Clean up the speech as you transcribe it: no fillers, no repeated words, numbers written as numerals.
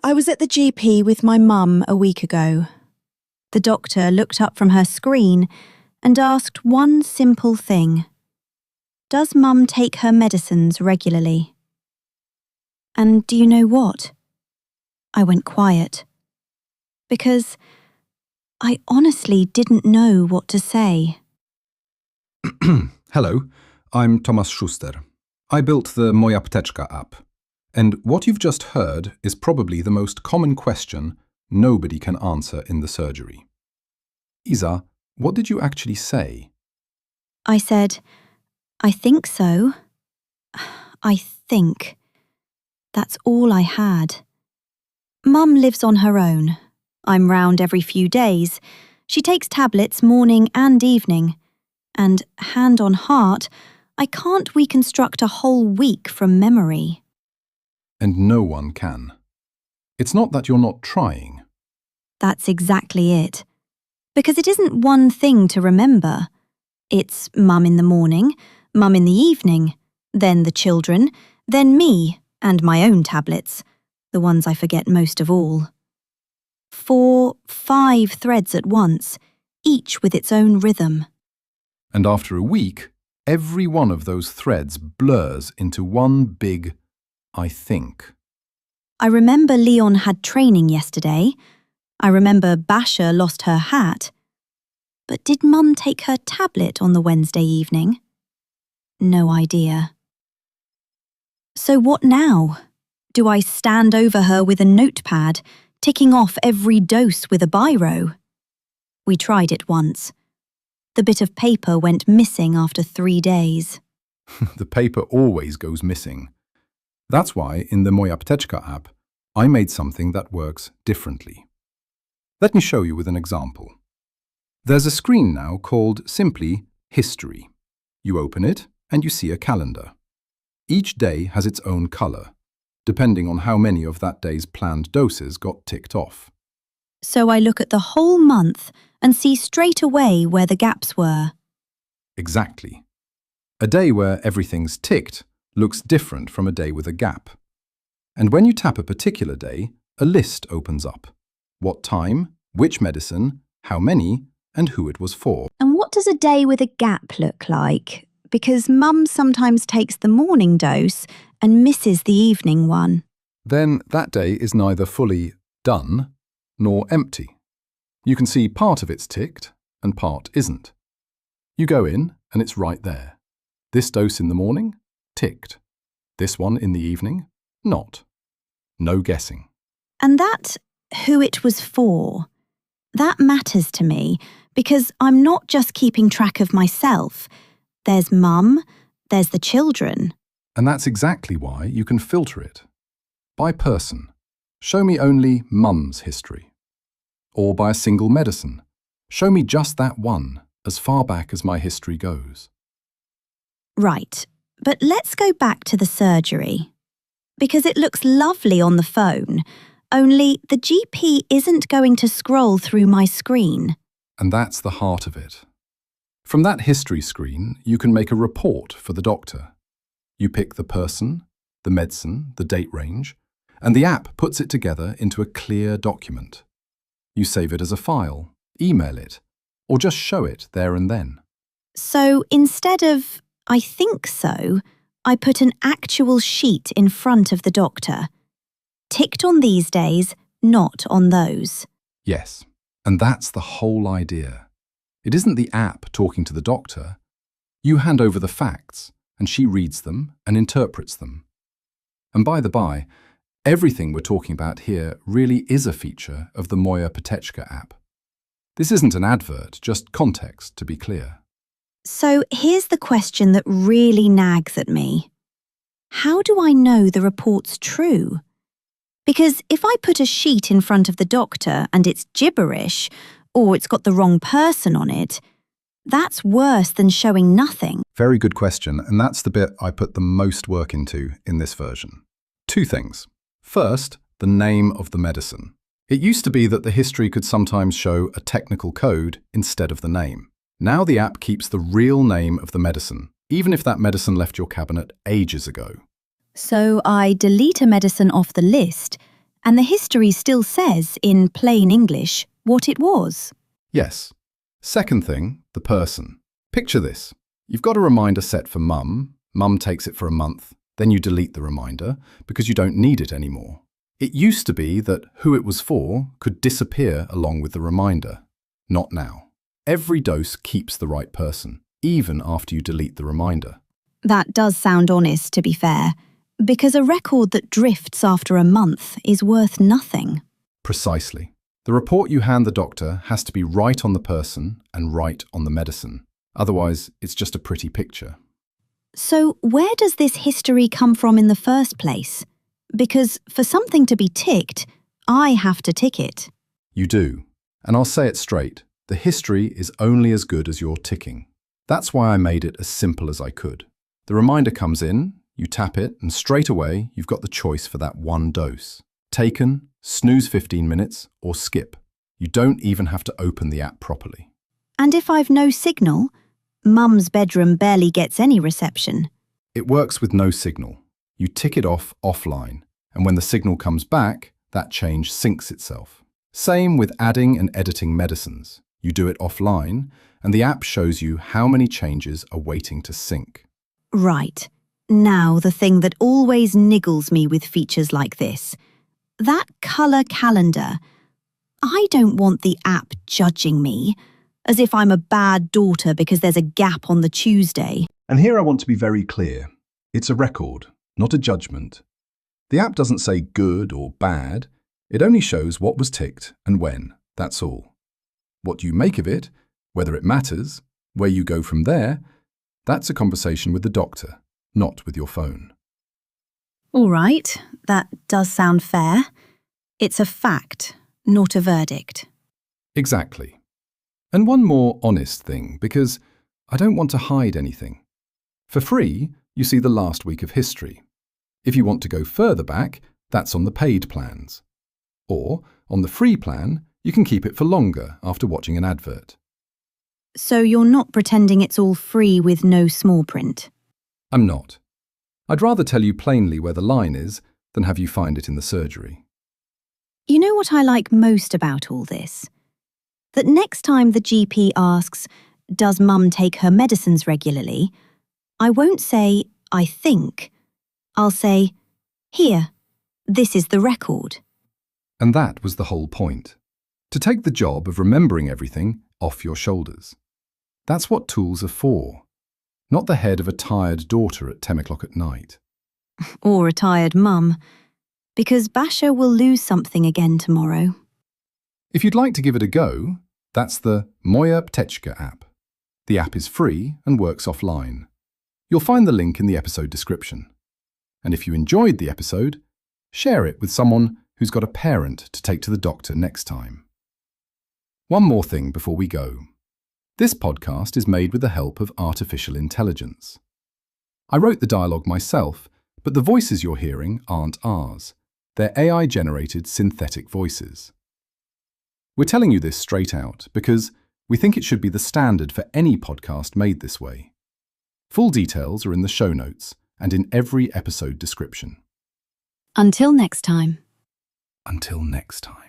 I was at the GP with my mum a week ago. The doctor looked up from her screen and asked one simple thing. Does Mum take her medicines regularly? And do you know what? I went quiet. Because I honestly didn't know what to say. Hello, I'm Thomas Schuster. I built the mojApteczka app. And what you've just heard is probably the most common question nobody can answer in the surgery. Isa, what did you actually say? I said, I think so. I think. That's all I had. Mum lives on her own. I'm round every few days. She takes tablets morning and evening. And hand on heart, I can't reconstruct a whole week from memory. And no one can. It's not that you're not trying. That's exactly it. Because it isn't one thing to remember. It's Mum in the morning, Mum in the evening, then the children, then me and my own tablets, the ones I forget most of all. 4, 5 threads at once, each with its own rhythm. And after a week, every one of those threads blurs into one big I think. I remember Leon had training yesterday. I remember Basha lost her hat. But did Mum take her tablet on the Wednesday evening? No idea. So what now? Do I stand over her with a notepad, ticking off every dose with a biro? We tried it once. The bit of paper went missing after 3 days. The paper always goes missing. That's why, in the mojApteczka app, I made something that works differently. Let me show you with an example. There's a screen now called simply History. You open it and you see a calendar. Each day has its own color, depending on how many of that day's planned doses got ticked off. So I look at the whole month and see straight away where the gaps were. Exactly. A day where everything's ticked looks different from a day with a gap. And when you tap a particular day, a list opens up. What time, which medicine, how many, and who it was for. And what does a day with a gap look like? Because Mum sometimes takes the morning dose and misses the evening one. Then that day is neither fully done nor empty. You can see part of it's ticked and part isn't. You go in and it's right there. This dose in the morning? Ticked. This one in the evening? Not. No guessing. And that who it was for, that matters to me because I'm not just keeping track of myself. There's Mum, there's the children. And that's exactly why you can filter it. By person. Show me only Mum's history. Or by a single medicine. Show me just that one, as far back as my history goes. Right. But let's go back to the surgery. Because it looks lovely on the phone, only the GP isn't going to scroll through my screen. And that's the heart of it. From that history screen, you can make a report for the doctor. You pick the person, the medicine, the date range, and the app puts it together into a clear document. You save it as a file, email it, or just show it there and then. So instead of I think so, I put an actual sheet in front of the doctor. Ticked on these days, not on those. Yes, and that's the whole idea. It isn't the app talking to the doctor. You hand over the facts, and she reads them and interprets them. And by the by, everything we're talking about here really is a feature of the mojApteczka app. This isn't an advert, just context, to be clear. So here's the question that really nags at me. How do I know the report's true? Because if I put a sheet in front of the doctor and it's gibberish, or it's got the wrong person on it, that's worse than showing nothing. Very good question, and that's the bit I put the most work into in this version. 2 things. First, the name of the medicine. It used to be that the history could sometimes show a technical code instead of the name. Now the app keeps the real name of the medicine, even if that medicine left your cabinet ages ago. So I delete a medicine off the list, And the history still says, in plain English, what it was. Yes. Second thing, the person. Picture this. You've got a reminder set for Mum. Mum takes it for a month. Then you delete the reminder because you don't need it anymore. It used to be that who it was for could disappear along with the reminder. Not now. Every dose keeps the right person, even after you delete the reminder. That does sound honest, to be fair, because a record that drifts after a month is worth nothing. Precisely. The report you hand the doctor has to be right on the person and right on the medicine. Otherwise, it's just a pretty picture. So where does this history come from in the first place? Because for something to be ticked, I have to tick it. You do. And I'll say it straight. The history is only as good as your ticking. That's why I made it as simple as I could. The reminder comes in, you tap it, and straight away you've got the choice for that one dose. Taken, snooze 15 minutes, or skip. You don't even have to open the app properly. And if I've no signal, Mum's bedroom barely gets any reception. It works with no signal. You tick it off offline, and when the signal comes back, that change syncs itself. Same with adding and editing medicines. You do it offline, and the app shows you how many changes are waiting to sync. Right. Now the thing that always niggles me with features like this. That colour calendar. I don't want the app judging me, as if I'm a bad daughter because there's a gap on the Tuesday. And here I want to be very clear. It's a record, not a judgment. The app doesn't say good or bad. It only shows what was ticked and when. That's all. What you make of it, whether it matters, where you go from there, that's a conversation with the doctor, not with your phone. All right, that does sound fair. It's a fact, not a verdict. Exactly. And one more honest thing, because I don't want to hide anything. For free, you see the last week of history. If you want to go further back, that's on the paid plans. Or, on the free plan, you can keep it for longer after watching an advert. So you're not pretending it's all free with no small print? I'm not. I'd rather tell you plainly where the line is than have you find it in the surgery. You know what I like most about all this? That next time the GP asks, "Does Mum take her medicines regularly?" I won't say, "I think." I'll say, "Here, this is the record." And that was the whole point. To take the job of remembering everything off your shoulders. That's what tools are for. Not the head of a tired daughter at 10 o'clock at night. Or a tired mum. Because Basha will lose something again tomorrow. If you'd like to give it a go, that's the mojApteczka app. The app is free and works offline. You'll find the link in the episode description. And if you enjoyed the episode, share it with someone who's got a parent to take to the doctor next time. One more thing before we go. This podcast is made with the help of artificial intelligence. I wrote the dialogue myself, but the voices you're hearing aren't ours. They're AI-generated synthetic voices. We're telling you this straight out because we think it should be the standard for any podcast made this way. Full details are in the show notes and in every episode description. Until next time. Until next time.